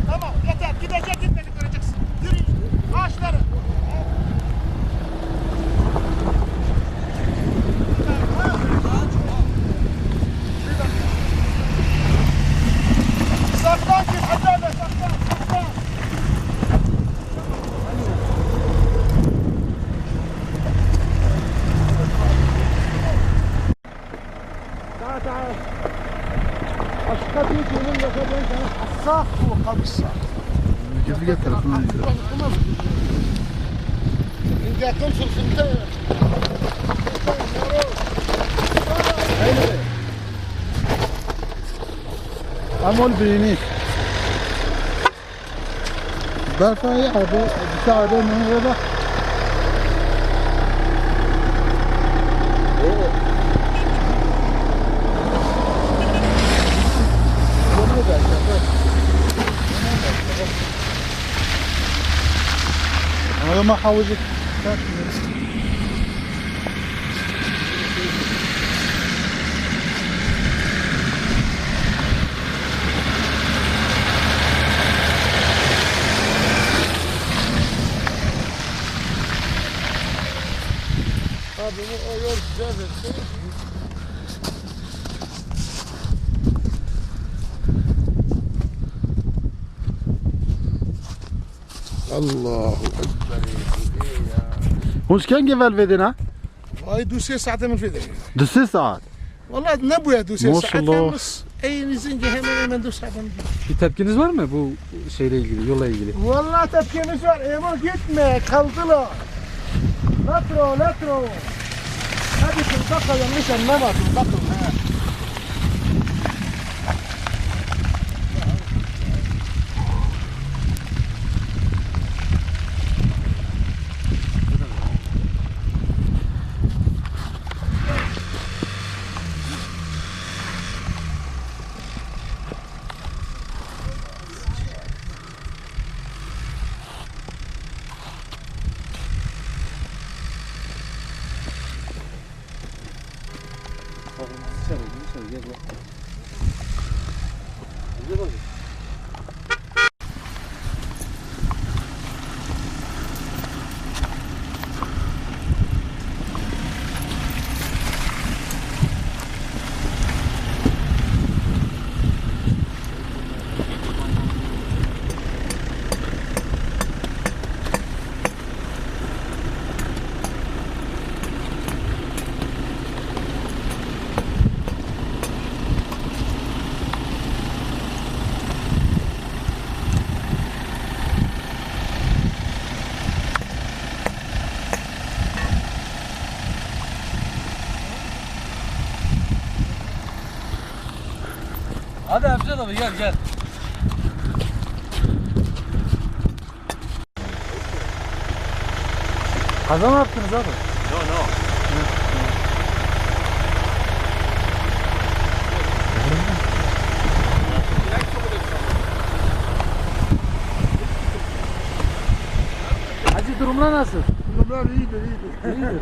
Tamam yeter, gidecek gitmedik göreceksin. Yürü ağaçları. Saklan git, hadi hadi saklan. تعال اشقى بيتي من لك الصاف وقبل الصاف كيف لقيت تلفون انت هتمشي الخنتين عمول بيني برفع يعبو بساعده من هذا هذا ما حاوزك abi o yol güzel. الله اكبر وش كان قبل فيدنا؟ هاي دوسية ساعتين من فيديو دس ساعات والله نبويا دوسية ما شاء ساعتين الله. ونص اي نزنجة hemen دوس ساعتين. Bir tepkiniz var mı bu şeyle ilgili, yolla ilgili? Vallahi tepkimiz var. Eman gitme kaldılar. Latro. Hadi kız bakalım yanlış anlamadın bakın ha. Hadi Emcan abi gel. Kaza mı yaptınız abi? No. Hacı durumlar nasıl? Bunlar iyidir.